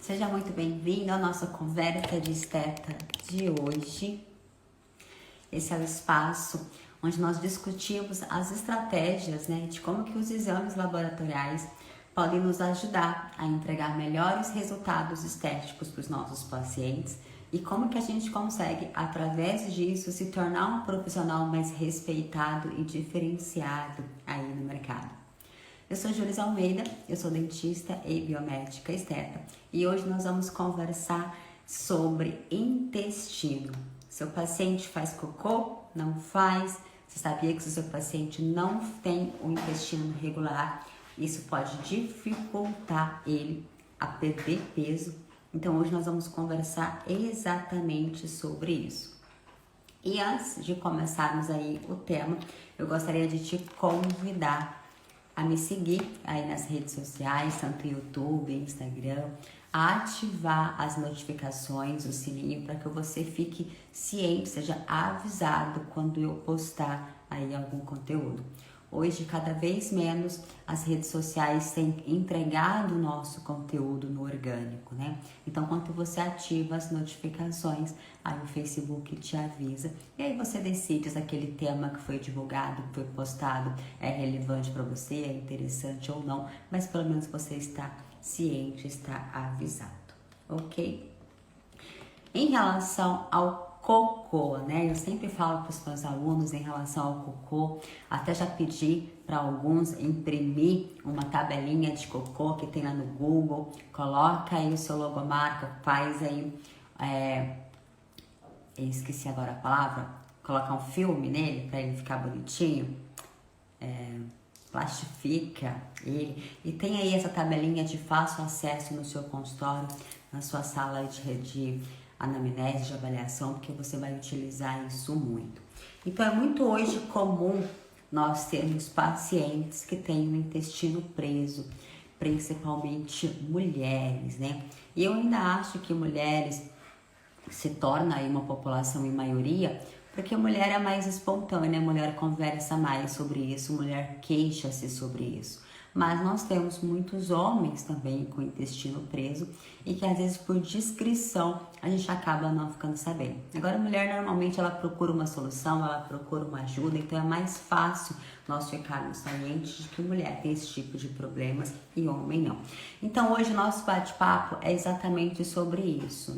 Seja muito bem-vindo à nossa conversa de esteta de hoje. Esse é o espaço onde nós discutimos as estratégias, de como que os exames laboratoriais podem nos ajudar a entregar melhores resultados estéticos para os nossos pacientes e como que a gente consegue, através disso, se tornar um profissional mais respeitado e diferenciado aí no mercado. Eu sou Júlia Almeida, eu sou dentista e biomédica esteta e hoje nós vamos conversar sobre intestino. Seu paciente faz cocô? Não faz? Você sabia que se o seu paciente não tem o intestino regular, isso pode dificultar ele a perder peso? Então hoje nós vamos conversar exatamente sobre isso. E antes de começarmos aí o tema, eu gostaria de te convidar a me seguir aí nas redes sociais, tanto YouTube, Instagram, a ativar as notificações, o sininho, para que você fique ciente, seja avisado quando eu postar aí algum conteúdo. Hoje, cada vez menos, as redes sociais têm entregado o nosso conteúdo no orgânico, Então, quando você ativa as notificações, aí o Facebook te avisa. E aí você decide se aquele tema que foi divulgado, que foi postado, é relevante para você, é interessante ou não. Mas pelo menos você está ciente, está avisado, ok? Em relação ao cocô, Eu sempre falo para os meus alunos em relação ao cocô, até já pedi para alguns imprimir uma tabelinha de cocô que tem lá no Google, coloca aí o seu logomarca, faz aí, eu esqueci agora a palavra, colocar um filme nele para ele ficar bonitinho, plastifica ele e tem aí essa tabelinha de fácil acesso no seu consultório, na sua sala de anamnese, de avaliação, porque você vai utilizar isso muito. Então, é muito hoje comum nós termos pacientes que têm o intestino preso, principalmente mulheres, E eu ainda acho que mulheres se torna aí uma população em maioria, porque a mulher é mais espontânea, a mulher conversa mais sobre isso, a mulher queixa-se sobre isso. Mas nós temos muitos homens também com o intestino preso e que às vezes por discrição a gente acaba não ficando sabendo. Agora a mulher normalmente ela procura uma solução, ela procura uma ajuda, então é mais fácil nós ficarmos cientes de que mulher tem esse tipo de problemas e homem não. Então hoje o nosso bate-papo é exatamente sobre isso,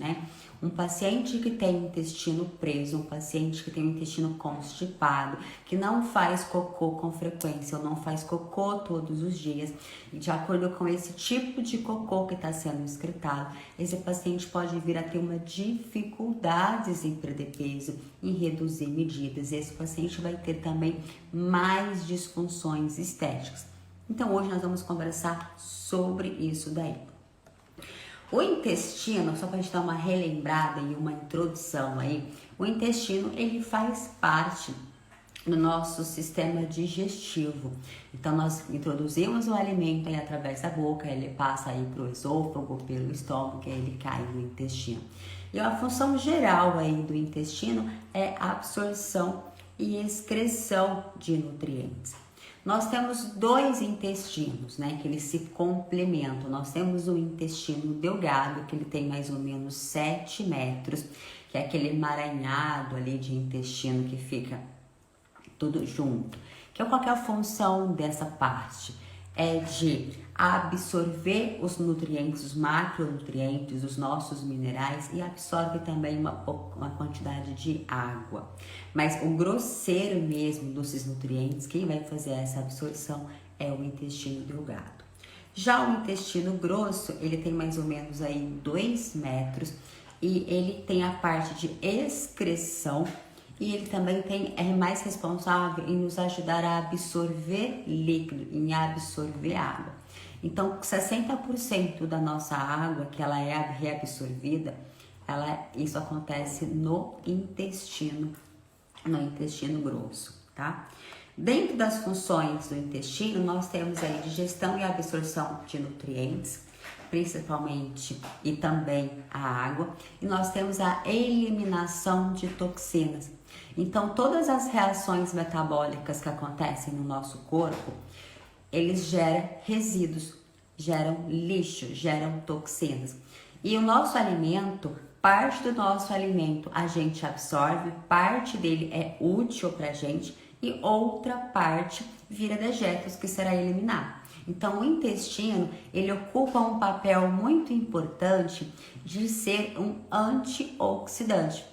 Um paciente que tem intestino preso, um paciente que tem o intestino constipado, que não faz cocô com frequência ou não faz cocô todos os dias, e de acordo com esse tipo de cocô que está sendo excretado, esse paciente pode vir a ter uma dificuldades em perder peso, em reduzir medidas, e esse paciente vai ter também mais disfunções estéticas. Então hoje nós vamos conversar sobre isso daí. O intestino, só para a gente dar uma relembrada e uma introdução aí, o intestino ele faz parte do nosso sistema digestivo. Então nós introduzimos o alimento aí através da boca, ele passa aí para o esôfago, pelo estômago, e aí ele cai no intestino. E a função geral aí do intestino é a absorção e excreção de nutrientes. Nós temos dois intestinos, que eles se complementam. Nós temos o intestino delgado, que ele tem mais ou menos 7 metros, que é aquele emaranhado ali de intestino que fica tudo junto. Qual que é a função dessa parte? É de absorver os nutrientes, os macronutrientes, os nossos minerais e absorve também uma quantidade de água. Mas o grosseiro mesmo desses nutrientes, quem vai fazer essa absorção é o intestino delgado. Já o intestino grosso, ele tem mais ou menos aí 2 metros e ele tem a parte de excreção e ele também é mais responsável em nos ajudar a absorver líquido, em absorver água. Então, 60% da nossa água, que ela é reabsorvida, isso acontece no intestino grosso, tá? Dentro das funções do intestino, nós temos aí digestão e absorção de nutrientes, principalmente, e também a água, e nós temos a eliminação de toxinas. Então, todas as reações metabólicas que acontecem no nosso corpo, eles geram resíduos, geram lixo, geram toxinas. E o nosso alimento, parte do nosso alimento a gente absorve, parte dele é útil pra gente e outra parte vira dejetos que será eliminado. Então, o intestino, ele ocupa um papel muito importante de ser um antioxidante.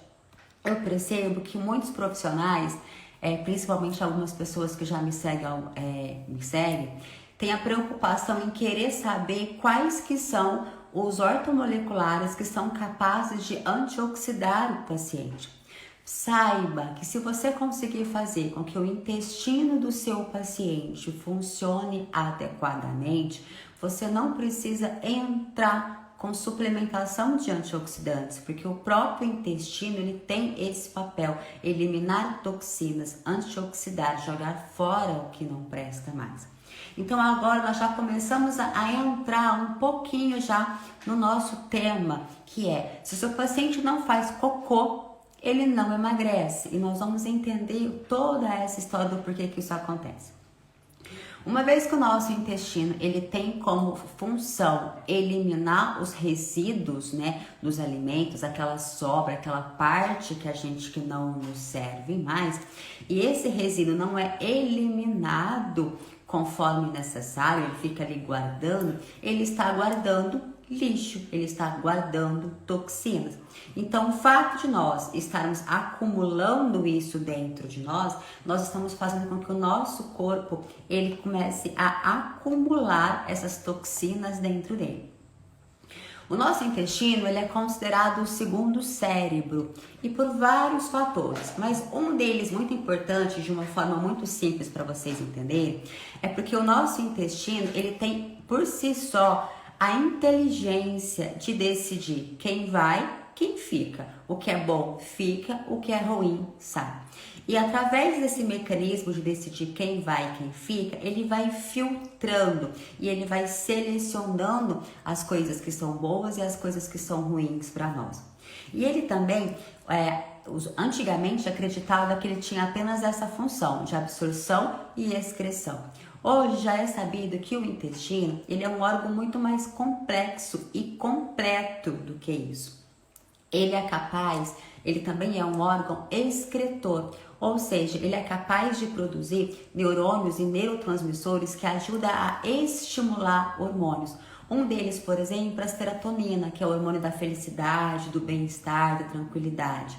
Eu percebo que muitos profissionais, principalmente algumas pessoas que já me seguem, têm a preocupação em querer saber quais que são os ortomoleculares que são capazes de antioxidar o paciente. Saiba que se você conseguir fazer com que o intestino do seu paciente funcione adequadamente, você não precisa entrar com suplementação de antioxidantes, porque o próprio intestino ele tem esse papel, eliminar toxinas, antioxidar, jogar fora o que não presta mais. Então agora nós já começamos a entrar um pouquinho já no nosso tema, que é, se o seu paciente não faz cocô, ele não emagrece. E nós vamos entender toda essa história do porquê que isso acontece. Uma vez que o nosso intestino ele tem como função eliminar os resíduos, né, dos alimentos, aquela sobra, aquela parte que não nos serve mais, e esse resíduo não é eliminado conforme necessário, ele fica ali guardando, ele está guardando lixo, ele está guardando toxinas. Então, o fato de nós estarmos acumulando isso dentro de nós estamos fazendo com que o nosso corpo ele comece a acumular essas toxinas dentro dele. O nosso intestino ele é considerado o segundo cérebro e por vários fatores, mas um deles muito importante, de uma forma muito simples para vocês entenderem, é porque o nosso intestino ele tem por si só a inteligência de decidir quem vai, quem fica. O que é bom fica, o que é ruim sai. E através desse mecanismo de decidir quem vai e quem fica, ele vai filtrando e ele vai selecionando as coisas que são boas e as coisas que são ruins para nós. E ele também, antigamente acreditava que ele tinha apenas essa função de absorção e excreção. Hoje já é sabido que o intestino ele é um órgão muito mais complexo e completo do que isso. Ele também é um órgão excretor, ou seja, ele é capaz de produzir neurônios e neurotransmissores que ajudam a estimular hormônios. Um deles, por exemplo, é a serotonina, que é o hormônio da felicidade, do bem-estar, da tranquilidade.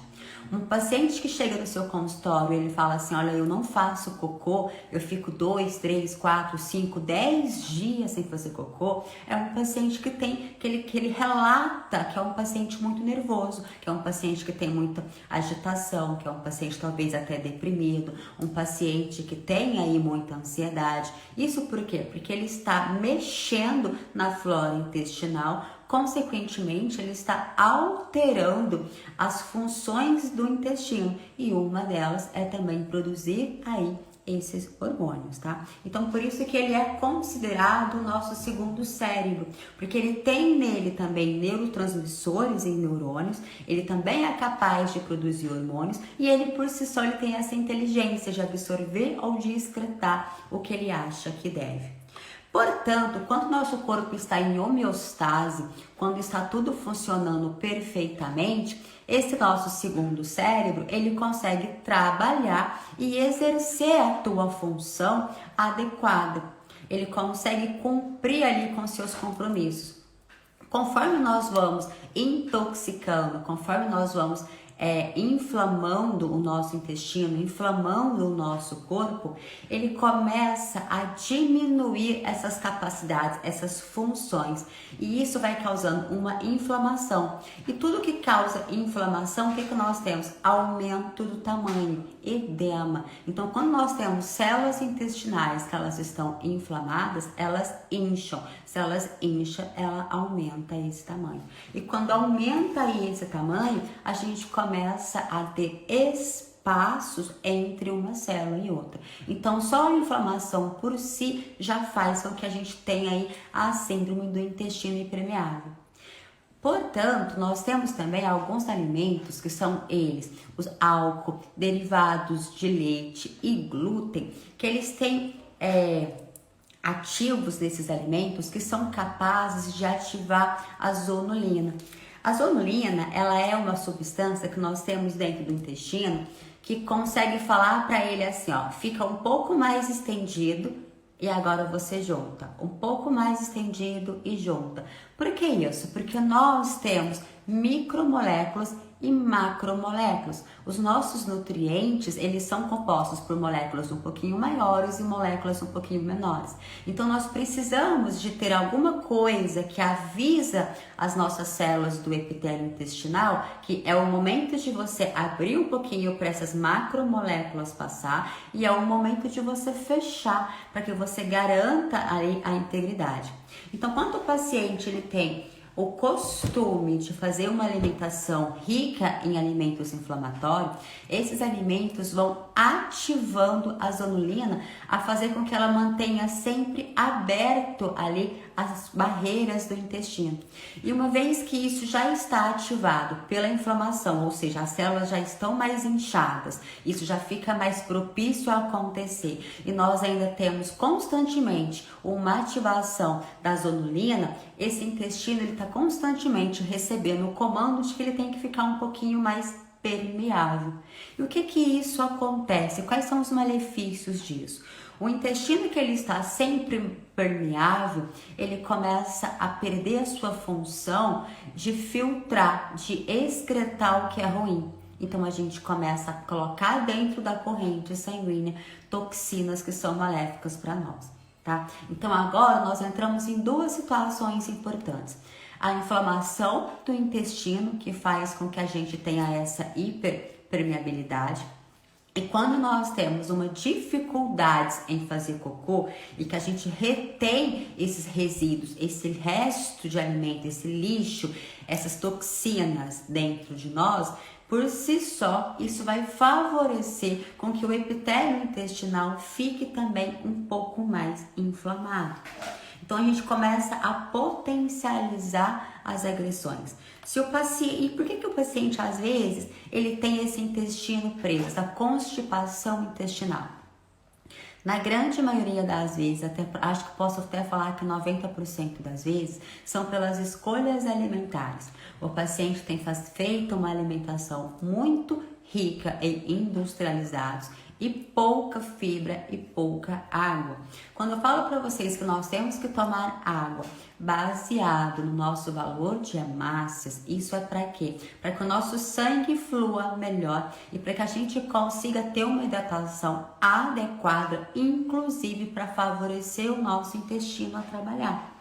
Um paciente que chega no seu consultório, ele fala assim, olha, eu não faço cocô, eu fico 2, 3, 4, 5, 10 dias sem fazer cocô, é um paciente que ele relata que é um paciente muito nervoso, que é um paciente que tem muita agitação, que é um paciente talvez até deprimido, um paciente que tem aí muita ansiedade. Isso por quê? Porque ele está mexendo na flora intestinal, consequentemente, ele está alterando as funções do intestino e uma delas é também produzir aí esses hormônios, tá? Então, por isso que ele é considerado o nosso segundo cérebro, porque ele tem nele também neurotransmissores em neurônios, ele também é capaz de produzir hormônios e ele por si só ele tem essa inteligência de absorver ou de excretar o que ele acha que deve. Portanto, quando nosso corpo está em homeostase, quando está tudo funcionando perfeitamente, esse nosso segundo cérebro, ele consegue trabalhar e exercer a tua função adequada. Ele consegue cumprir ali com seus compromissos. Conforme nós vamos intoxicando, conforme nós vamos inflamando o nosso intestino, inflamando o nosso corpo, ele começa a diminuir essas capacidades, essas funções, e isso vai causando uma inflamação. E tudo que causa inflamação, o que nós temos? Aumento do tamanho, edema. Então, quando nós temos células intestinais que elas estão inflamadas, elas incham. Se elas incham, ela aumenta esse tamanho. E quando aumenta esse tamanho, a gente começa a ter espaços entre uma célula e outra. Então, só a inflamação por si já faz com que a gente tenha aí a síndrome do intestino impermeável. Portanto, nós temos também alguns alimentos que são eles, os álcool, derivados de leite e glúten, que eles têm ativos desses alimentos que são capazes de ativar a zonulina. A zonulina, ela é uma substância que nós temos dentro do intestino que consegue falar para ele assim, ó, fica um pouco mais estendido e agora você junta, um pouco mais estendido e junta. Por que isso? Porque nós temos micromoléculas e macromoléculas. Os nossos nutrientes, eles são compostos por moléculas um pouquinho maiores e moléculas um pouquinho menores. Então, nós precisamos de ter alguma coisa que avisa as nossas células do epitélio intestinal que é o momento de você abrir um pouquinho para essas macromoléculas passar e é o momento de você fechar para que você garanta aí a integridade. Então, quando o paciente ele tem o costume de fazer uma alimentação rica em alimentos inflamatórios, esses alimentos vão ativando a zonulina a fazer com que ela mantenha sempre aberto ali as barreiras do intestino. E uma vez que isso já está ativado pela inflamação, ou seja, as células já estão mais inchadas, isso já fica mais propício a acontecer e nós ainda temos constantemente uma ativação da zonulina, esse intestino ele está constantemente recebendo o comando de que ele tem que ficar um pouquinho mais permeável. E o que isso acontece? Quais são os malefícios disso? O intestino que ele está sempre permeável, ele começa a perder a sua função de filtrar, de excretar o que é ruim. Então a gente começa a colocar dentro da corrente sanguínea toxinas que são maléficas para nós, tá? Então agora nós entramos em duas situações importantes. A inflamação do intestino, que faz com que a gente tenha essa hiperpermeabilidade. E quando nós temos uma dificuldade em fazer cocô e que a gente retém esses resíduos, esse resto de alimento, esse lixo, essas toxinas dentro de nós, por si só, isso vai favorecer com que o epitélio intestinal fique também um pouco mais inflamado. Então a gente começa a potencializar as agressões. Se o paciente, e por que o paciente às vezes ele tem esse intestino preso, essa constipação intestinal? Na grande maioria das vezes, acho que posso até falar que 90% das vezes, são pelas escolhas alimentares. O paciente tem feito uma alimentação muito rica em industrializados e pouca fibra e pouca água. Quando eu falo para vocês que nós temos que tomar água baseado no nosso valor de hemácias, isso é para quê? Para que o nosso sangue flua melhor e para que a gente consiga ter uma hidratação adequada, inclusive para favorecer o nosso intestino a trabalhar.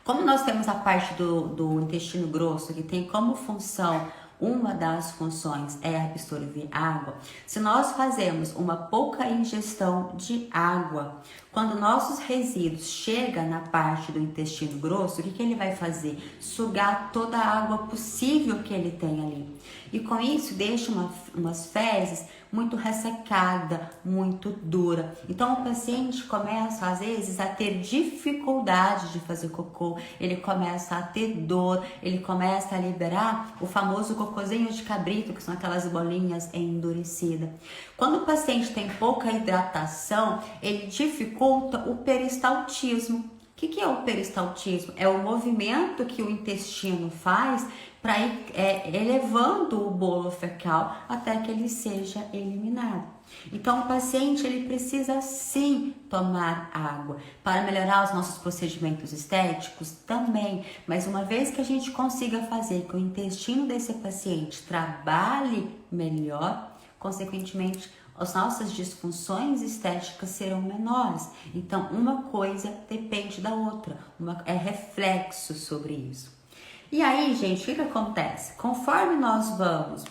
Como nós temos a parte do intestino grosso, que tem como função, uma das funções é absorver água, se nós fazemos uma pouca ingestão de água, quando nossos resíduos chegam na parte do intestino grosso, o que ele vai fazer? Sugar toda a água possível que ele tem ali. E com isso deixa umas fezes muito ressecada, muito dura. Então o paciente começa às vezes a ter dificuldade de fazer cocô, ele começa a ter dor, ele começa a liberar o famoso cocôzinho de cabrito, que são aquelas bolinhas endurecidas. Quando o paciente tem pouca hidratação, ele dificulta o peristaltismo. O que é o peristaltismo? É o movimento que o intestino faz para ir elevando o bolo fecal até que ele seja eliminado. Então, o paciente ele precisa sim tomar água para melhorar os nossos procedimentos estéticos também. Mas uma vez que a gente consiga fazer que o intestino desse paciente trabalhe melhor, consequentemente, as nossas disfunções estéticas serão menores. Então, uma coisa depende da outra, é reflexo sobre isso. E aí, gente, o que acontece? Conforme nós vamos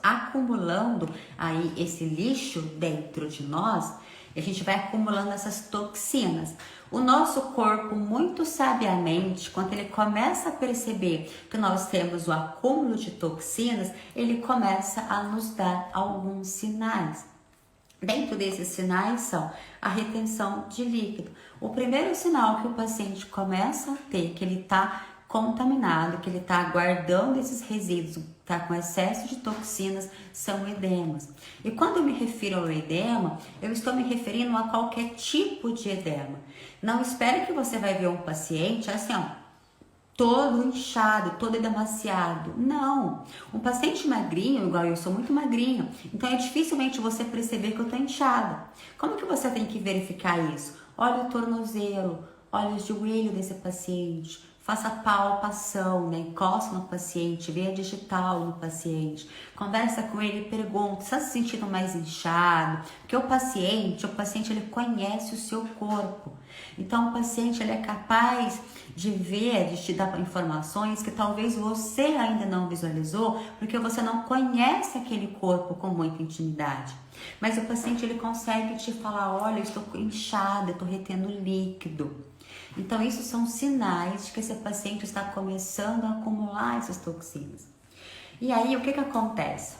acumulando aí esse lixo dentro de nós, a gente vai acumulando essas toxinas. O nosso corpo, muito sabiamente, quando ele começa a perceber que nós temos o acúmulo de toxinas, ele começa a nos dar alguns sinais. Dentro desses sinais são a retenção de líquido. O primeiro sinal que o paciente começa a ter que ele está contaminado, que ele está guardando esses resíduos, está com excesso de toxinas, são edemas. E quando eu me refiro ao edema, eu estou me referindo a qualquer tipo de edema. Não espere que você vai ver um paciente assim, ó, todo inchado, todo edemaciado. Não. Um paciente magrinho, igual eu sou muito magrinho, então é dificilmente você perceber que eu estou inchada. Como que você tem que verificar isso? Olha o tornozelo, olha o joelho desse paciente, faça palpação, né? Encosta no paciente, vê a digital no paciente, conversa com ele e pergunta, está se sentindo mais inchado? Porque o paciente ele conhece o seu corpo. Então o paciente ele é capaz de ver, de te dar informações que talvez você ainda não visualizou, porque você não conhece aquele corpo com muita intimidade. Mas o paciente ele consegue te falar, olha, eu estou inchada, eu estou retendo líquido. Então isso são sinais de que esse paciente está começando a acumular essas toxinas. E aí o que acontece?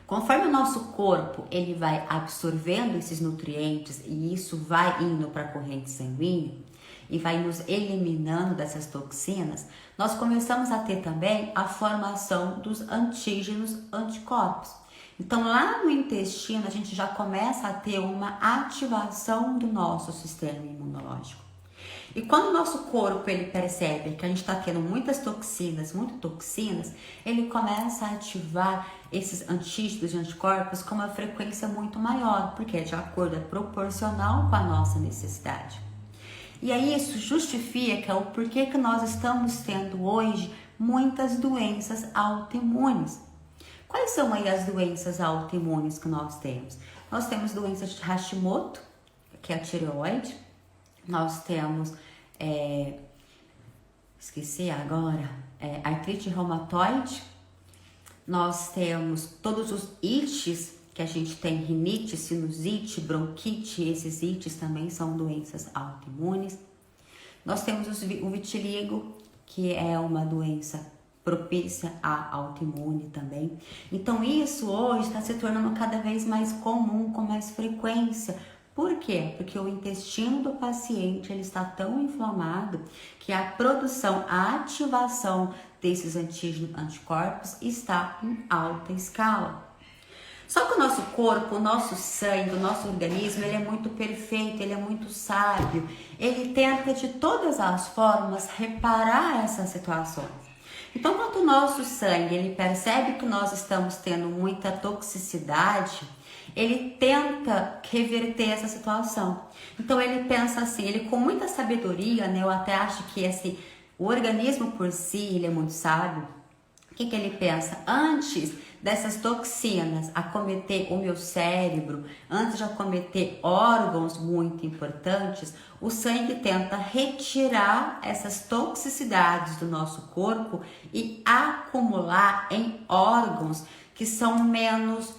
Conforme o nosso corpo ele vai absorvendo esses nutrientes e isso vai indo para a corrente sanguínea e vai nos eliminando dessas toxinas, nós começamos a ter também a formação dos antígenos anticorpos. Então lá no intestino a gente já começa a ter uma ativação do nosso sistema imunológico. E quando o nosso corpo ele percebe que a gente está tendo muitas toxinas, ele começa a ativar esses antígenos e anticorpos com uma frequência muito maior, porque de acordo é proporcional com a nossa necessidade. E aí isso justifica o porquê que nós estamos tendo hoje muitas doenças autoimunes. Quais são aí as doenças autoimunes que nós temos? Nós temos doenças de Hashimoto, que é a tireoide. Nós temos, artrite reumatoide. Nós temos todos os ites que a gente tem, rinite, sinusite, bronquite, esses ites também são doenças autoimunes. Nós temos o vitiligo, que é uma doença propícia à autoimune também. Então isso hoje está se tornando cada vez mais comum, com mais frequência. Por quê? Porque o intestino do paciente ele está tão inflamado que a produção, a ativação desses anticorpos está em alta escala. Só que o nosso corpo, o nosso sangue, o nosso organismo, ele é muito perfeito, ele é muito sábio. Ele tenta de todas as formas reparar essas situações. Então, quando o nosso sangue ele percebe que nós estamos tendo muita toxicidade, ele tenta reverter essa situação. Então ele pensa assim, ele com muita sabedoria, né? Eu até acho que o organismo por si, ele é muito sábio. O que ele pensa? Antes dessas toxinas acometer o meu cérebro, antes de acometer órgãos muito importantes, o sangue tenta retirar essas toxicidades do nosso corpo e acumular em órgãos que são menos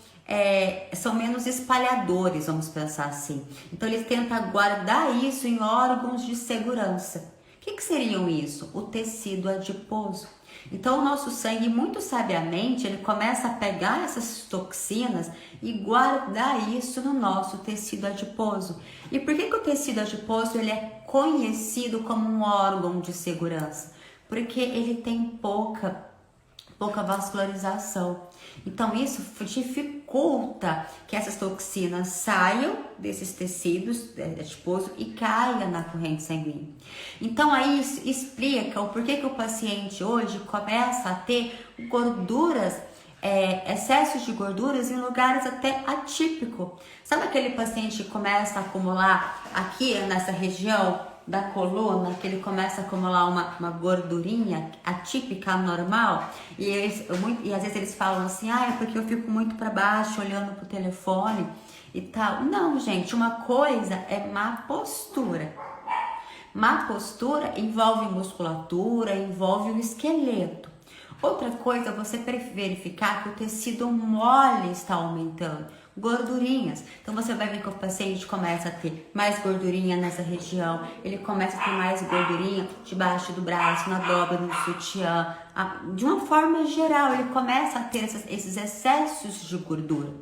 espalhadores, vamos pensar assim. Então ele tenta guardar isso em órgãos de segurança. O que seriam isso? O tecido adiposo. Então o nosso sangue, muito sabiamente, ele começa a pegar essas toxinas e guardar isso no nosso tecido adiposo. E por que o tecido adiposo ele é conhecido como um órgão de segurança? Porque ele tem pouca vascularização. Então isso dificulta que essas toxinas saiam desses tecidos adiposos e caiam na corrente sanguínea. Então aí isso explica o porquê que o paciente hoje começa a ter gorduras, excessos de gorduras em lugares até atípicos. Sabe aquele paciente que começa a acumular aqui nessa região da coluna, que ele começa a acumular uma gordurinha atípica, anormal, e às vezes eles falam assim, é porque eu fico muito para baixo, olhando pro telefone e tal. Não, gente, uma coisa é má postura. Má postura envolve musculatura, envolve o esqueleto. Outra coisa é você verificar que o tecido mole está aumentando, gordurinhas. Então você vai ver que o paciente começa a ter mais gordurinha nessa região, ele começa a ter mais gordurinha debaixo do braço, na dobra, no sutiã. De uma forma geral, ele começa a ter esses excessos de gordura.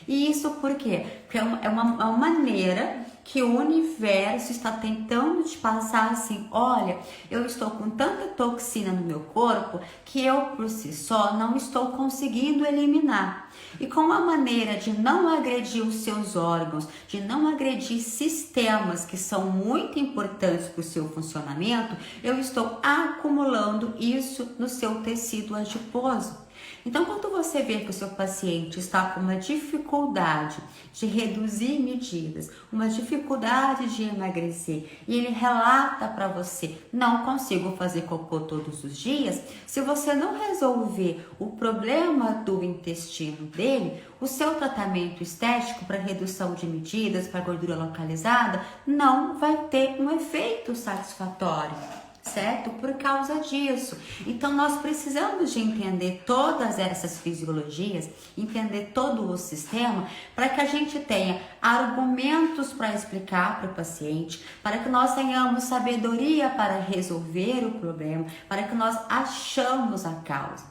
E isso por quê? Porque é uma maneira que o universo está tentando te passar assim, olha, eu estou com tanta toxina no meu corpo que eu por si só não estou conseguindo eliminar. E com a maneira de não agredir os seus órgãos, de não agredir sistemas que são muito importantes para o seu funcionamento, eu estou acumulando isso no seu tecido adiposo. Então, quando você vê que o seu paciente está com uma dificuldade de reduzir medidas, uma dificuldade de emagrecer, e ele relata para você, não consigo fazer cocô todos os dias, se você não resolver o problema do intestino dele, o seu tratamento estético para redução de medidas, para gordura localizada, não vai ter um efeito satisfatório. Certo? Por causa disso. Então, nós precisamos de entender todas essas fisiologias, entender todo o sistema, para que a gente tenha argumentos para explicar para o paciente, para que nós tenhamos sabedoria para resolver o problema, para que nós achamos a causa.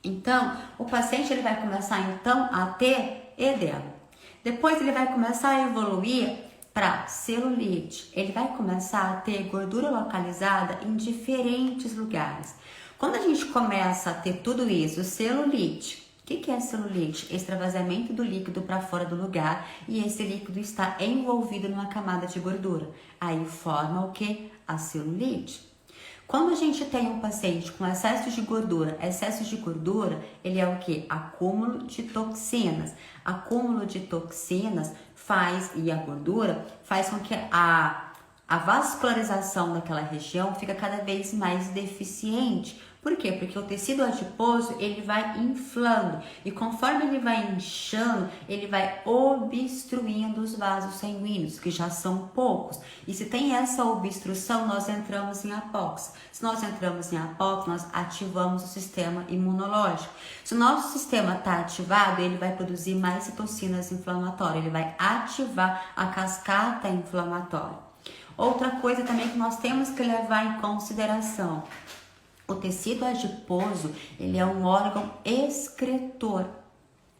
Então, o paciente ele vai começar então a ter edema. Depois ele vai começar a evoluir para celulite, ele vai começar a ter gordura localizada em diferentes lugares. Quando a gente começa a ter tudo isso, celulite, o que é celulite? Extravasamento do líquido para fora do lugar e esse líquido está envolvido numa camada de gordura. Aí forma o que? A celulite. Quando a gente tem um paciente com excesso de gordura, ele é o que? Acúmulo de toxinas. Acúmulo de toxinas e a gordura faz com que a vascularização daquela região fica cada vez mais deficiente. Por quê? Porque o tecido adiposo, ele vai inflando e conforme ele vai inchando, ele vai obstruindo os vasos sanguíneos, que já são poucos. E se tem essa obstrução, nós entramos em apóxia. Se nós entramos em apóxia, nós ativamos o sistema imunológico. Se o nosso sistema está ativado, ele vai produzir mais citocinas inflamatórias, ele vai ativar a cascata inflamatória. Outra coisa também que nós temos que levar em consideração: o tecido adiposo, ele é um órgão excretor.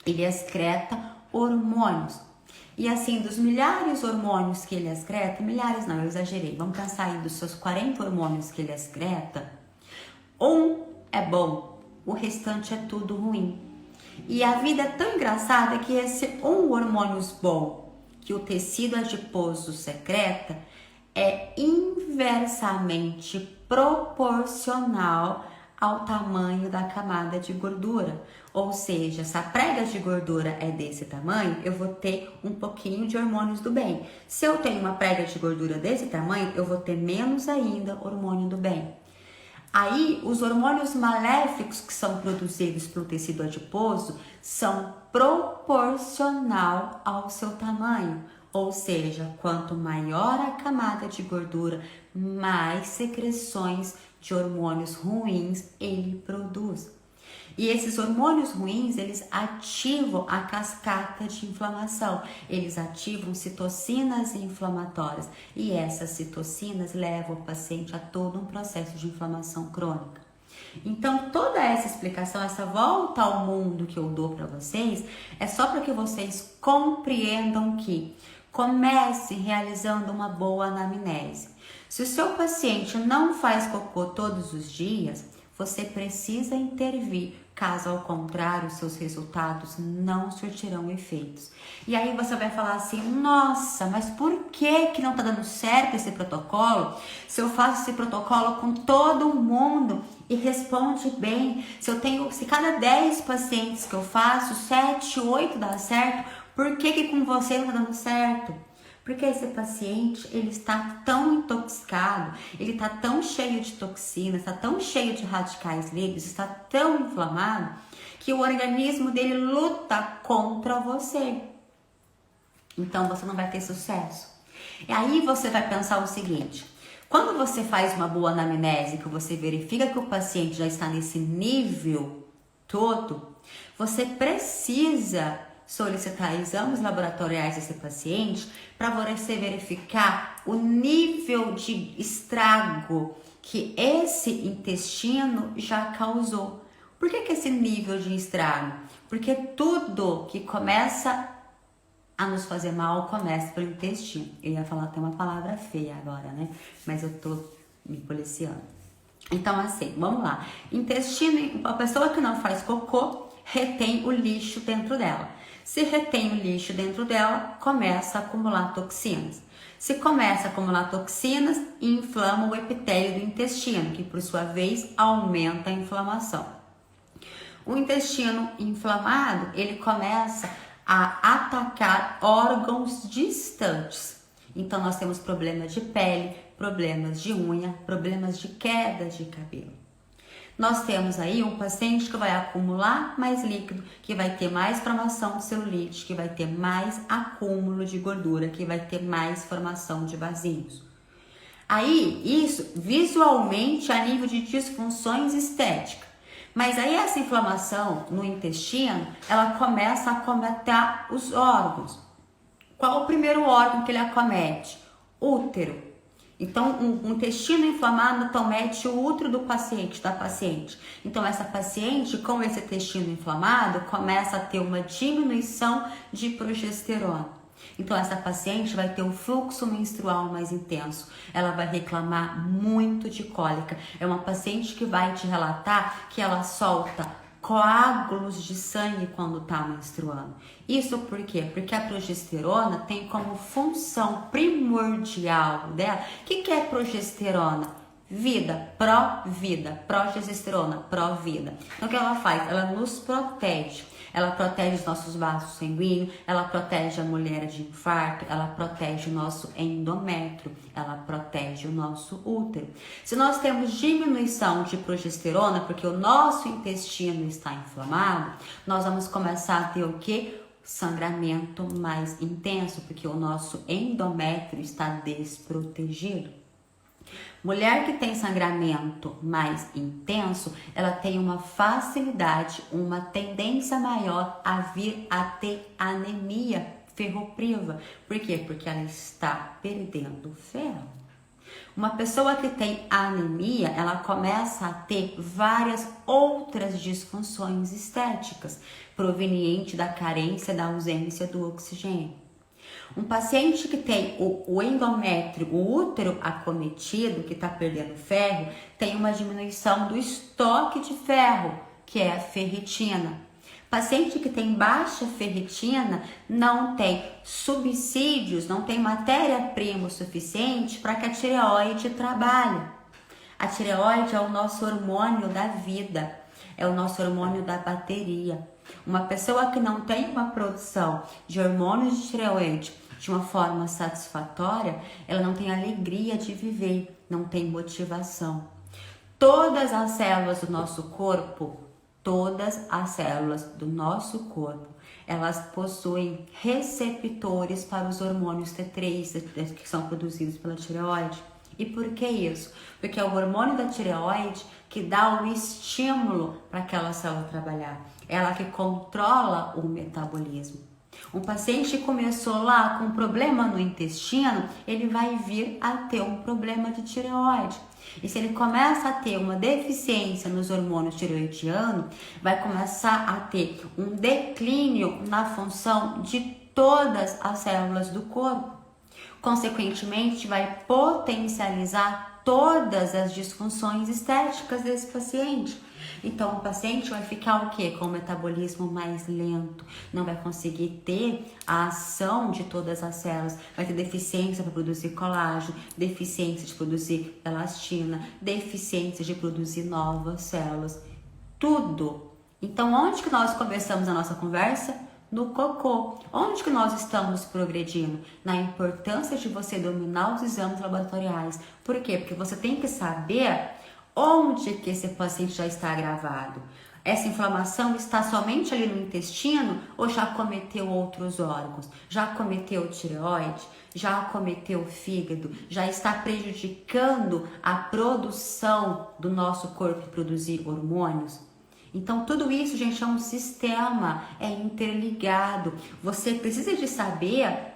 Ele excreta hormônios. E assim, dos milhares de hormônios que ele excreta, milhares não, eu exagerei, vamos pensar aí dos seus 40 hormônios que ele excreta, um é bom, o restante é tudo ruim. E a vida é tão engraçada que esse um hormônio bom que o tecido adiposo secreta é inversamente proporcional ao tamanho da camada de gordura. Ou seja, se a prega de gordura é desse tamanho, eu vou ter um pouquinho de hormônios do bem. Se eu tenho uma prega de gordura desse tamanho, eu vou ter menos ainda hormônio do bem. Aí, os hormônios maléficos que são produzidos pelo tecido adiposo são proporcional ao seu tamanho. Ou seja, quanto maior a camada de gordura, mais secreções de hormônios ruins ele produz. E esses hormônios ruins, eles ativam a cascata de inflamação. Eles ativam citocinas inflamatórias. E essas citocinas levam o paciente a todo um processo de inflamação crônica. Então, toda essa explicação, essa volta ao mundo que eu dou para vocês, é só para que vocês compreendam que comece realizando uma boa anamnese. Se o seu paciente não faz cocô todos os dias, você precisa intervir. Caso ao contrário, seus resultados não surtirão efeitos. E aí você vai falar assim: nossa, mas por que não tá dando certo esse protocolo? Se eu faço esse protocolo com todo mundo e responde bem, se cada 10 pacientes que eu faço, 7, 8 dá certo, por que com você não tá dando certo? Porque esse paciente, ele está tão intoxicado, ele está tão cheio de toxinas, está tão cheio de radicais livres, está tão inflamado, que o organismo dele luta contra você. Então, você não vai ter sucesso. E aí você vai pensar o seguinte: quando você faz uma boa anamnese, que você verifica que o paciente já está nesse nível todo, você precisa solicitar exames laboratoriais desse paciente para você verificar o nível de estrago que esse intestino já causou. Por que esse nível de estrago? Porque tudo que começa a nos fazer mal começa pelo intestino. Eu ia falar até uma palavra feia agora, né? Mas eu tô me policiando. Então, assim, vamos lá. Intestino, a pessoa que não faz cocô retém o lixo dentro dela. Se retém o lixo dentro dela, começa a acumular toxinas. Se começa a acumular toxinas, inflama o epitélio do intestino, que por sua vez aumenta a inflamação. O intestino inflamado, ele começa a atacar órgãos distantes. Então, nós temos problemas de pele, problemas de unha, problemas de queda de cabelo. Nós temos aí um paciente que vai acumular mais líquido, que vai ter mais formação de celulite, que vai ter mais acúmulo de gordura, que vai ter mais formação de vasinhos. Aí, isso visualmente a nível de disfunções estéticas. Mas aí essa inflamação no intestino, ela começa a acometer os órgãos. Qual o primeiro órgão que ele acomete? Útero. Então, um intestino inflamado acomete o útero do paciente, da paciente. Então, essa paciente, com esse intestino inflamado, começa a ter uma diminuição de progesterona. Então, essa paciente vai ter um fluxo menstrual mais intenso. Ela vai reclamar muito de cólica. É uma paciente que vai te relatar que ela solta coágulos de sangue quando está menstruando. Isso por quê? Porque a progesterona tem como função primordial dela. O que é progesterona? Vida, pró-vida, progesterona, pró-vida. Então o que ela faz? Ela nos protege. Ela protege os nossos vasos sanguíneos, ela protege a mulher de infarto, ela protege o nosso endométrio, ela protege o nosso útero. Se nós temos diminuição de progesterona, porque o nosso intestino está inflamado, nós vamos começar a ter o quê? Sangramento mais intenso, porque o nosso endométrio está desprotegido. Mulher que tem sangramento mais intenso, ela tem uma facilidade, uma tendência maior a vir a ter anemia ferropriva. Por quê? Porque ela está perdendo ferro. Uma pessoa que tem anemia, ela começa a ter várias outras disfunções estéticas, proveniente da carência, da ausência do oxigênio. Um paciente que tem o endométrio, o útero acometido, que está perdendo ferro, tem uma diminuição do estoque de ferro, que é a ferritina. Paciente que tem baixa ferritina não tem subsídios, não tem matéria-prima suficiente para que a tireoide trabalhe. A tireoide é o nosso hormônio da vida, é o nosso hormônio da bateria. Uma pessoa que não tem uma produção de hormônios de tireoide de uma forma satisfatória, ela não tem alegria de viver, não tem motivação. Todas as células do nosso corpo, elas possuem receptores para os hormônios T3 que são produzidos pela tireoide. E por que isso? Porque é o hormônio da tireoide que dá o estímulo para aquela célula trabalhar. Ela que controla o metabolismo. Um paciente que começou lá com um problema no intestino, ele vai vir a ter um problema de tireoide. E se ele começa a ter uma deficiência nos hormônios tireoidianos, vai começar a ter um declínio na função de todas as células do corpo. Consequentemente, vai potencializar todas as disfunções estéticas desse paciente. Então, o paciente vai ficar o quê? Com o metabolismo mais lento, não vai conseguir ter a ação de todas as células, vai ter deficiência para produzir colágeno, deficiência de produzir elastina, deficiência de produzir novas células, tudo. Então, onde que nós começamos a nossa conversa? No cocô. Onde que nós estamos progredindo? Na importância de você dominar os exames laboratoriais. Por quê? Porque você tem que saber onde que esse paciente já está agravado. Essa inflamação está somente ali no intestino ou já acometeu outros órgãos? Já acometeu tireoide? Já acometeu o fígado? Já está prejudicando a produção do nosso corpo produzir hormônios? Então, tudo isso, gente, é um sistema, é interligado. Você precisa de saber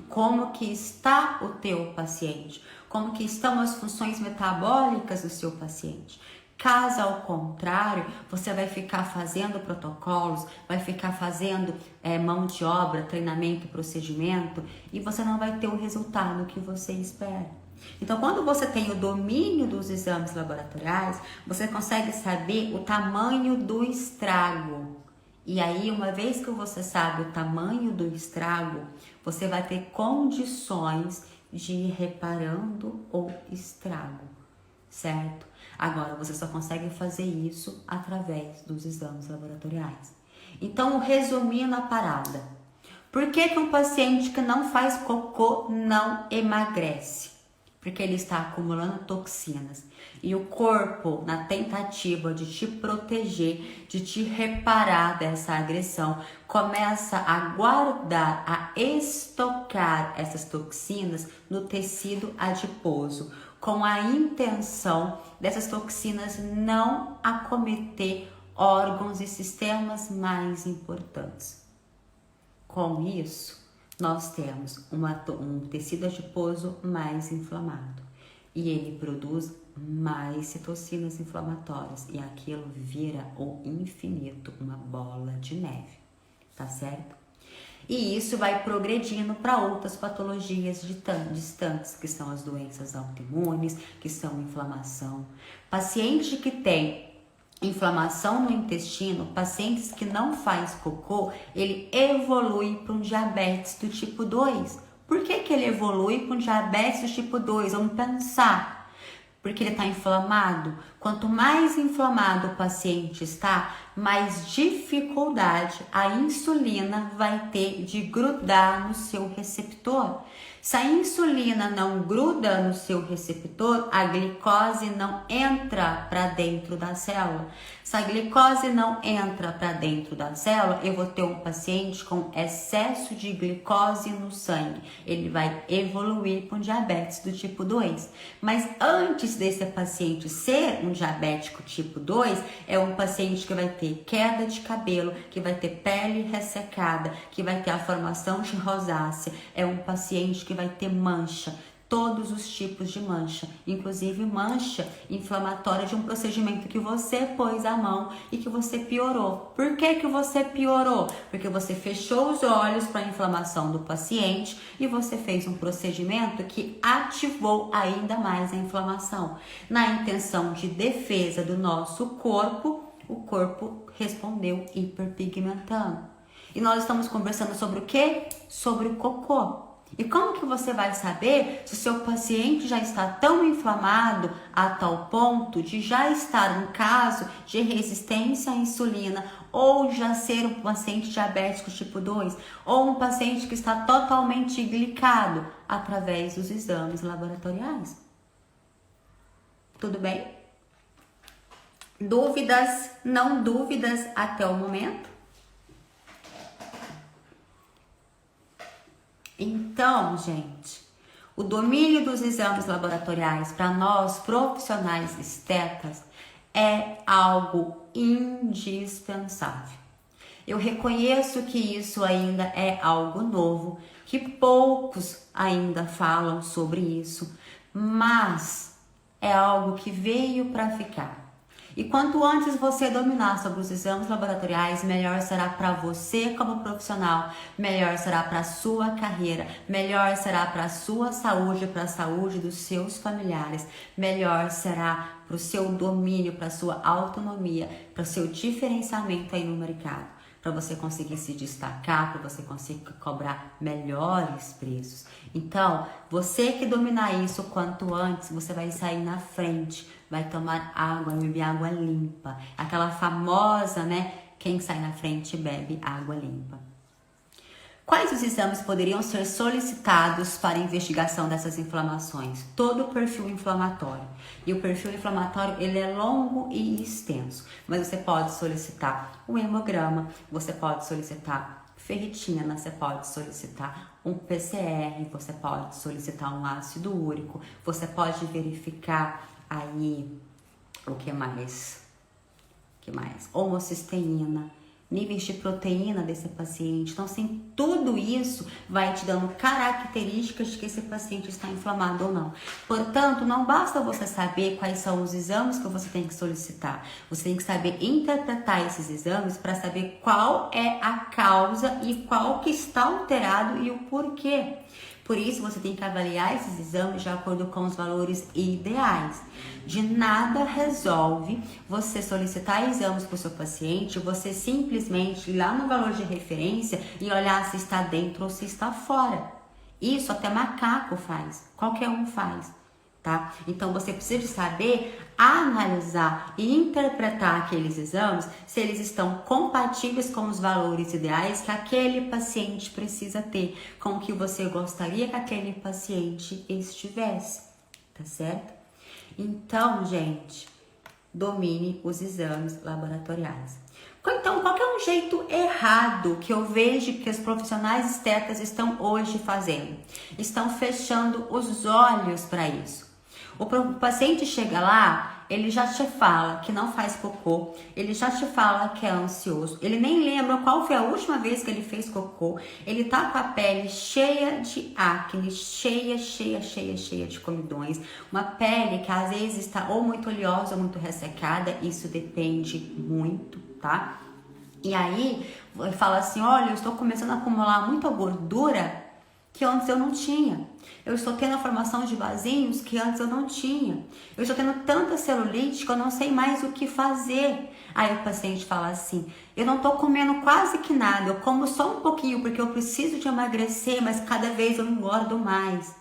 como que está o teu paciente, como que estão as funções metabólicas do seu paciente. Caso ao contrário, você vai ficar fazendo protocolos, vai ficar fazendo mão de obra, treinamento, procedimento, e você não vai ter o resultado que você espera. Então, quando você tem o domínio dos exames laboratoriais, você consegue saber o tamanho do estrago. E aí, uma vez que você sabe o tamanho do estrago, você vai ter condições de ir reparando o estrago, certo? Agora, você só consegue fazer isso através dos exames laboratoriais. Então, resumindo a parada. Por que um paciente que não faz cocô não emagrece? Porque ele está acumulando toxinas. E o corpo, na tentativa de te proteger, de te reparar dessa agressão, começa a guardar, a estocar essas toxinas no tecido adiposo, com a intenção dessas toxinas não acometer órgãos e sistemas mais importantes. Com isso, nós temos um tecido adiposo mais inflamado e ele produz mais citocinas inflamatórias e aquilo vira o infinito, uma bola de neve, tá certo? E isso vai progredindo para outras patologias distantes, que são as doenças autoimunes, que são inflamação. Paciente que tem inflamação no intestino, pacientes que não faz cocô, ele evolui para um diabetes do tipo 2. Por que ele evolui para um diabetes do tipo 2? Vamos pensar. Porque ele está inflamado. Quanto mais inflamado o paciente está, mais dificuldade a insulina vai ter de grudar no seu receptor. Se a insulina não gruda no seu receptor, a glicose não entra para dentro da célula. Se a glicose não entra para dentro da célula, eu vou ter um paciente com excesso de glicose no sangue. Ele vai evoluir para um diabetes do tipo 2. Mas antes desse paciente ser um diabético tipo 2, é um paciente que vai ter queda de cabelo, que vai ter pele ressecada, que vai ter a formação de rosácea. É um paciente que vai ter mancha, todos os tipos de mancha, inclusive mancha inflamatória de um procedimento que você pôs a mão e que você piorou. Por que você piorou? Porque você fechou os olhos para a inflamação do paciente e você fez um procedimento que ativou ainda mais a inflamação. Na intenção de defesa do nosso corpo, o corpo respondeu hiperpigmentando. E nós estamos conversando sobre o quê? Sobre o cocô. E como que você vai saber se o seu paciente já está tão inflamado a tal ponto de já estar um caso de resistência à insulina ou já ser um paciente diabético tipo 2 ou um paciente que está totalmente glicado? Através dos exames laboratoriais. Tudo bem? Dúvidas? Não dúvidas até o momento? Então, gente, o domínio dos exames laboratoriais para nós profissionais estetas é algo indispensável. Eu reconheço que isso ainda é algo novo, que poucos ainda falam sobre isso, mas é algo que veio para ficar. E quanto antes você dominar sobre os exames laboratoriais, melhor será para você como profissional, melhor será para a sua carreira, melhor será para a sua saúde, para a saúde dos seus familiares, melhor será para o seu domínio, para a sua autonomia, para o seu diferenciamento aí no mercado, para você conseguir se destacar, para você conseguir cobrar melhores preços. Então, você que dominar isso quanto antes, você vai sair na frente, vai tomar água, beber água limpa. Aquela famosa, né? Quem sai na frente bebe água limpa. Quais os exames poderiam ser solicitados para investigação dessas inflamações? Todo o perfil inflamatório. E o perfil inflamatório, ele é longo e extenso. Mas você pode solicitar um hemograma, você pode solicitar ferritina, você pode solicitar um PCR, você pode solicitar um ácido úrico, você pode verificar aí o que mais? Homocisteína. níveis de proteína desse paciente. Então, assim, tudo isso vai te dando características de que esse paciente está inflamado ou não. Portanto, não basta você saber quais são os exames que você tem que solicitar. Você tem que saber interpretar esses exames para saber qual é a causa e qual que está alterado e o porquê. Por isso, você tem que avaliar esses exames de acordo com os valores ideais. De nada resolve você solicitar exames para o seu paciente, você simplesmente ir lá no valor de referência e olhar se está dentro ou se está fora. Isso até macaco faz, qualquer um faz. Tá? Então você precisa de saber analisar e interpretar aqueles exames se eles estão compatíveis com os valores ideais que aquele paciente precisa ter, com o que você gostaria que aquele paciente estivesse, tá certo? Então, gente, domine os exames laboratoriais. Então, qual que é um jeito errado que eu vejo que os profissionais estetas estão hoje fazendo? Estão fechando os olhos para isso. O paciente chega lá, ele já te fala que não faz cocô, ele já te fala que é ansioso, ele nem lembra qual foi a última vez que ele fez cocô, ele tá com a pele cheia de acne, cheia de comedões, uma pele que às vezes está ou muito oleosa ou muito ressecada, isso depende muito, tá? E aí, ele fala assim, olha, eu estou começando a acumular muita gordura que antes eu não tinha. Eu estou tendo a formação de vasinhos que antes eu não tinha. Eu estou tendo tanta celulite que eu não sei mais o que fazer. Aí o paciente fala assim, eu não estou comendo quase que nada, eu como só um pouquinho porque eu preciso de emagrecer, mas cada vez eu engordo mais.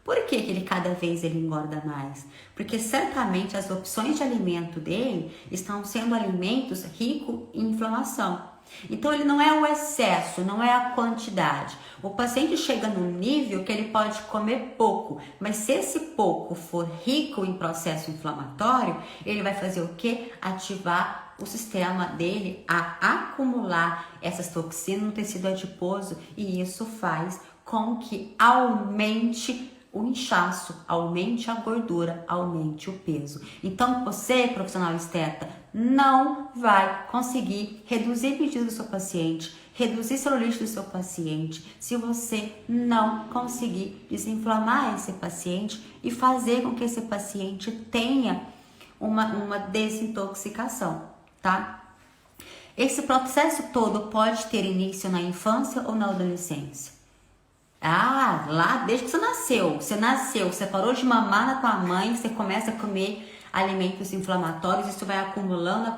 Por que ele cada vez ele engorda mais? Porque certamente as opções de alimento dele estão sendo alimentos ricos em inflamação. Então ele não é o excesso, não é a quantidade. O paciente chega num nível que ele pode comer pouco, mas se esse pouco for rico em processo inflamatório, ele vai fazer o quê? Ativar o sistema dele a acumular essas toxinas no tecido adiposo e isso faz com que aumente o inchaço, aumente a gordura, aumente o peso. Então, você, profissional esteta, não vai conseguir reduzir pedido do seu paciente, reduzir celulite do seu paciente, se você não conseguir desinflamar esse paciente e fazer com que esse paciente tenha uma desintoxicação, tá? Esse processo todo pode ter início na infância ou na adolescência. Ah, lá desde que você nasceu, você parou de mamar na tua mãe, você começa a comer alimentos inflamatórios, isso vai acumulando.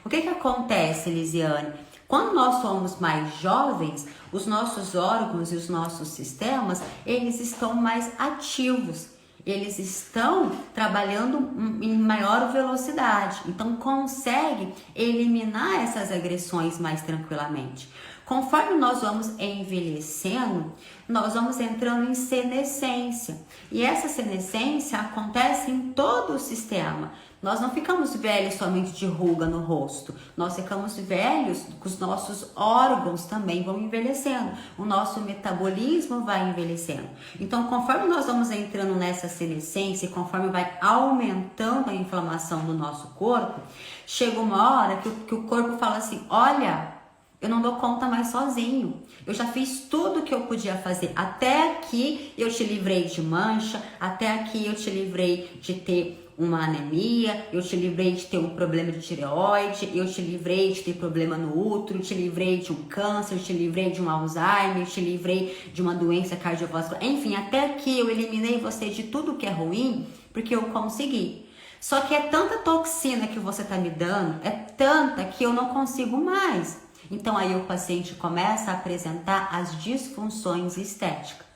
O que acontece, Elisiane? Quando nós somos mais jovens, os nossos órgãos e os nossos sistemas, eles estão mais ativos. Eles estão trabalhando em maior velocidade, então consegue eliminar essas agressões mais tranquilamente. Conforme nós vamos envelhecendo, nós vamos entrando em senescência. E essa senescência acontece em todo o sistema. Nós não ficamos velhos somente de ruga no rosto. Nós ficamos velhos, os nossos órgãos também vão envelhecendo. O nosso metabolismo vai envelhecendo. Então, conforme nós vamos entrando nessa senescência e conforme vai aumentando a inflamação do nosso corpo, chega uma hora que o corpo fala assim, olha, eu não dou conta mais sozinho. Eu já fiz tudo o que eu podia fazer. Até aqui eu te livrei de mancha, até aqui eu te livrei de ter uma anemia, eu te livrei de ter um problema de tireoide, eu te livrei de ter problema no útero, eu te livrei de um câncer, eu te livrei de um Alzheimer, eu te livrei de uma doença cardiovascular. Enfim, até aqui eu eliminei você de tudo que é ruim, porque eu consegui. Só que é tanta toxina que você tá me dando, é tanta que eu não consigo mais. Então aí o paciente começa a apresentar as disfunções estéticas.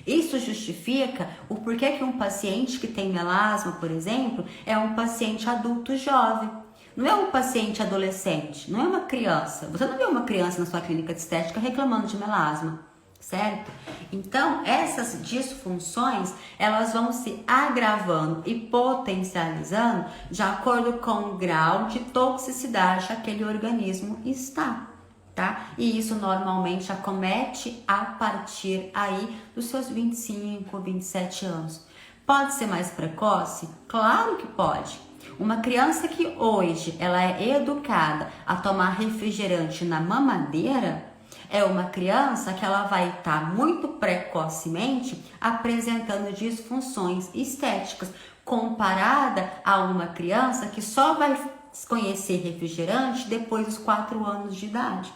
Isso justifica o porquê que um paciente que tem melasma, por exemplo, é um paciente adulto jovem. Não é um paciente adolescente, não é uma criança. Você não vê uma criança na sua clínica de estética reclamando de melasma, certo? Então, essas disfunções, elas vão se agravando e potencializando de acordo com o grau de toxicidade que aquele organismo está. Tá? E isso normalmente acomete a partir aí dos seus 25, 27 anos. Pode ser mais precoce? Claro que pode. Uma criança que hoje ela é educada a tomar refrigerante na mamadeira é uma criança que ela vai estar muito precocemente apresentando disfunções estéticas, comparada a uma criança que só vai conhecer refrigerante depois dos 4 anos de idade.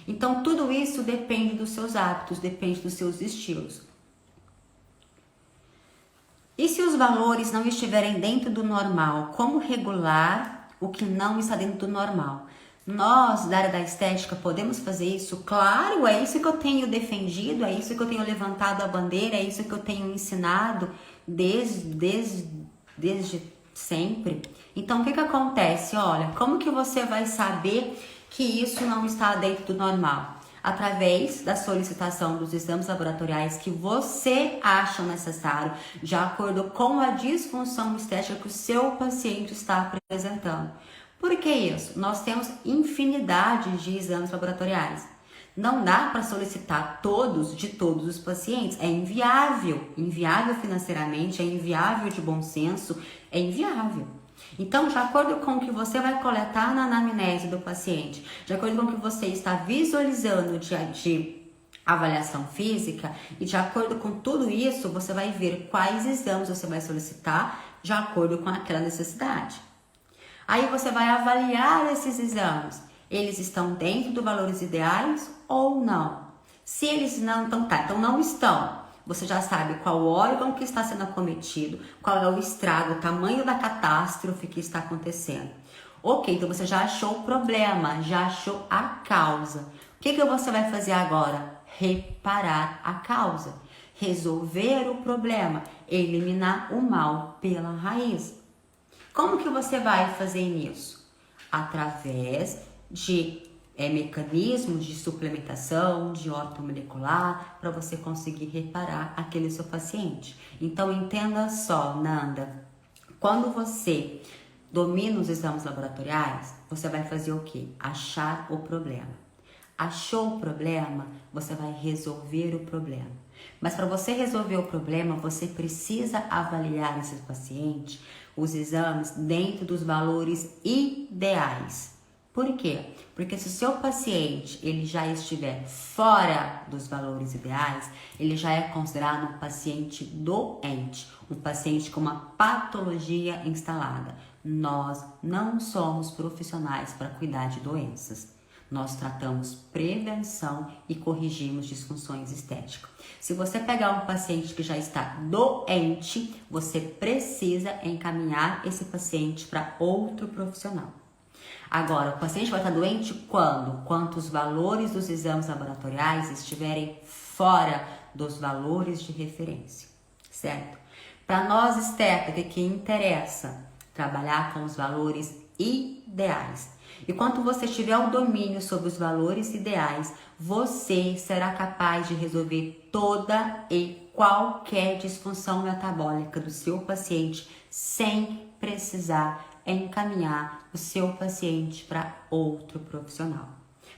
Então, tudo isso depende dos seus hábitos, depende dos seus estilos. E se os valores não estiverem dentro do normal, como regular o que não está dentro do normal? Nós, da área da estética, podemos fazer isso? Claro, é isso que eu tenho defendido, é isso que eu tenho levantado a bandeira, é isso que eu tenho ensinado desde sempre. Então, o que acontece? Olha, como que você vai saber que isso não está dentro do normal? Através da solicitação dos exames laboratoriais que você acha necessário, de acordo com a disfunção estética que o seu paciente está apresentando. Por que isso? Nós temos infinidade de exames laboratoriais. Não dá para solicitar todos de todos os pacientes. É inviável financeiramente, é inviável de bom senso, é inviável. Então, de acordo com o que você vai coletar na anamnese do paciente, de acordo com o que você está visualizando de avaliação física, e de acordo com tudo isso, você vai ver quais exames você vai solicitar de acordo com aquela necessidade. Aí você vai avaliar esses exames. Eles estão dentro dos valores ideais ou não? Se eles não estão, então não estão. Você já sabe qual órgão que está sendo acometido, qual é o estrago, o tamanho da catástrofe que está acontecendo. Ok, então você já achou o problema, já achou a causa. O que você vai fazer agora? Reparar a causa, resolver o problema, eliminar o mal pela raiz. Como que você vai fazer isso? Através de mecanismos de suplementação, de ortomolecular, para você conseguir reparar aquele seu paciente. Então, entenda só, Nanda, quando você domina os exames laboratoriais, você vai fazer o quê? Achar o problema. Achou o problema, você vai resolver o problema. Mas para você resolver o problema, você precisa avaliar esse paciente, os exames, dentro dos valores ideais. Por quê? Porque se o seu paciente ele já estiver fora dos valores ideais, ele já é considerado um paciente doente, um paciente com uma patologia instalada. Nós não somos profissionais para cuidar de doenças. Nós tratamos prevenção e corrigimos disfunções estéticas. Se você pegar um paciente que já está doente, você precisa encaminhar esse paciente para outro profissional. Agora, o paciente vai estar doente quando? Quando os valores dos exames laboratoriais estiverem fora dos valores de referência, certo? Para nós estética, que interessa trabalhar com os valores ideais. E quando você tiver o domínio sobre os valores ideais, você será capaz de resolver toda e qualquer disfunção metabólica do seu paciente sem precisar encaminhar o seu paciente para outro profissional.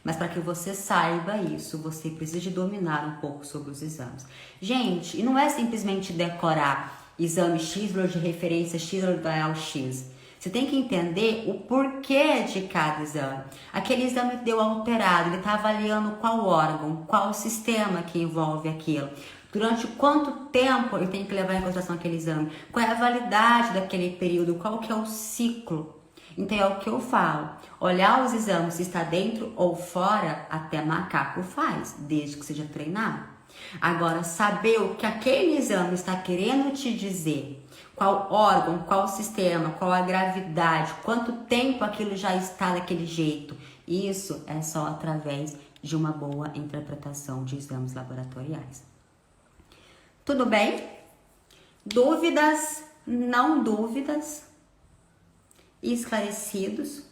Mas para que você saiba isso, você precisa de dominar um pouco sobre os exames. Gente, e não é simplesmente decorar exame X, valor de referência X, valor ideal X. Você tem que entender o porquê de cada exame. Aquele exame deu alterado, ele está avaliando qual órgão, qual sistema que envolve aquilo. Durante quanto tempo ele tem que levar em consideração aquele exame? Qual é a validade daquele período? Qual que é o ciclo? Então é o que eu falo. Olhar os exames se está dentro ou fora, até macaco faz, desde que seja treinado. Agora, saber o que aquele exame está querendo te dizer, qual órgão, qual sistema, qual a gravidade, quanto tempo aquilo já está daquele jeito, isso é só através de uma boa interpretação de exames laboratoriais. Tudo bem? Dúvidas? Não dúvidas? Esclarecidos?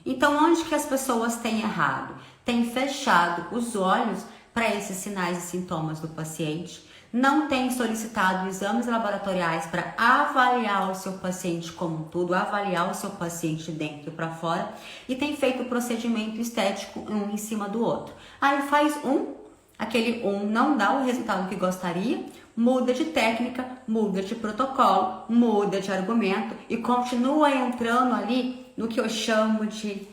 Então, onde que as pessoas têm errado? Têm fechado os olhos para esses sinais e sintomas do paciente, não têm solicitado exames laboratoriais para avaliar o seu paciente como um todo, avaliar o seu paciente dentro e para fora, e tem feito o procedimento estético um em cima do outro. Aí faz um, aquele 1 não dá o resultado que gostaria, muda de técnica, muda de protocolo, muda de argumento e continua entrando ali no que eu chamo de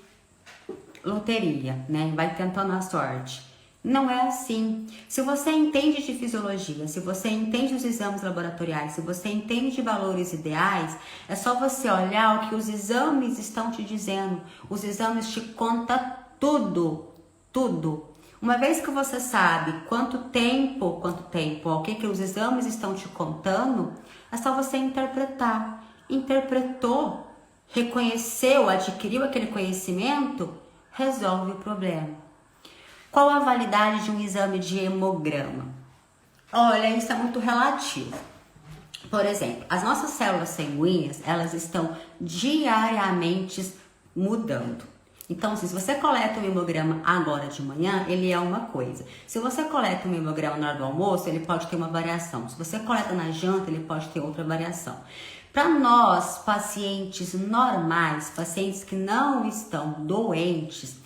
loteria, né? Vai tentando a sorte. Não é assim. Se você entende de fisiologia, se você entende os exames laboratoriais, se você entende de valores ideais, é só você olhar o que os exames estão te dizendo. Os exames te contam tudo, tudo. Uma vez que você sabe quanto tempo, o que os exames estão te contando, é só você interpretar. Interpretou, reconheceu, adquiriu aquele conhecimento, resolve o problema. Qual a validade de um exame de hemograma? Olha, isso é muito relativo. Por exemplo, as nossas células sanguíneas, elas estão diariamente mudando. Então, se você coleta um hemograma agora de manhã, ele é uma coisa. Se você coleta um hemograma na hora do almoço, ele pode ter uma variação. Se você coleta na janta, ele pode ter outra variação. Para nós, pacientes normais, pacientes que não estão doentes,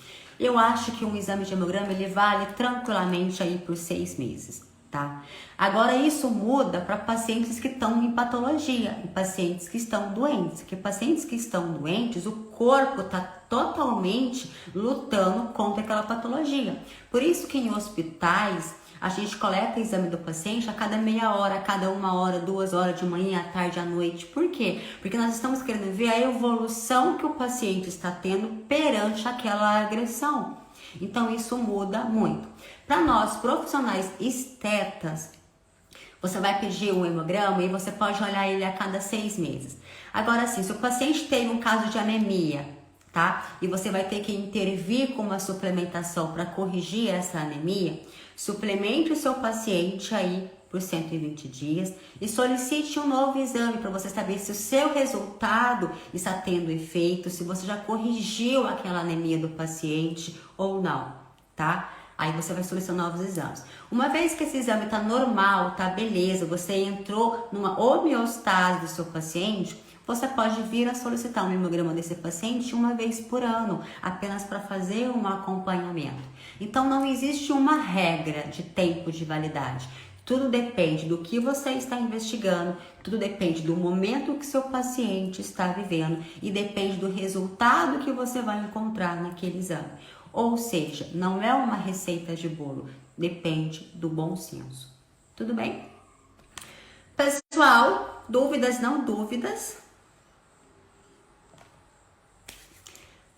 eu acho que um exame de hemograma ele vale tranquilamente aí por 6 meses, tá? Agora isso muda para pacientes que estão em patologia, e pacientes que estão doentes, porque pacientes que estão doentes, o corpo está totalmente lutando contra aquela patologia. Por isso que em hospitais a gente coleta o exame do paciente a cada meia hora, a cada 1 hora, 2 horas de manhã, à tarde, à noite. Por quê? Porque nós estamos querendo ver a evolução que o paciente está tendo perante aquela agressão. Então isso muda muito. Para nós, profissionais estetas, você vai pedir um hemograma e você pode olhar ele a cada 6 meses. Agora sim, se o paciente tem um caso de anemia, tá? E você vai ter que intervir com uma suplementação para corrigir essa anemia, suplemente o seu paciente aí por 120 dias e solicite um novo exame para você saber se o seu resultado está tendo efeito, se você já corrigiu aquela anemia do paciente ou não, tá? Aí você vai solicitar novos exames. Uma vez que esse exame tá normal, tá beleza, você entrou numa homeostase do seu paciente, você pode vir a solicitar um hemograma desse paciente 1 vez por ano, apenas para fazer um acompanhamento. Então não existe uma regra de tempo de validade. Tudo depende do que você está investigando, tudo depende do momento que seu paciente está vivendo e depende do resultado que você vai encontrar naquele exame. Ou seja, não é uma receita de bolo, depende do bom senso. Tudo bem? Pessoal, dúvidas, não dúvidas?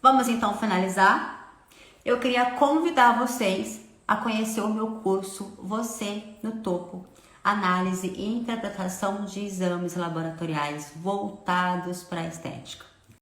Vamos então finalizar. Eu queria convidar vocês a conhecer o meu curso Você no Topo, análise e interpretação de exames laboratoriais voltados para a estética.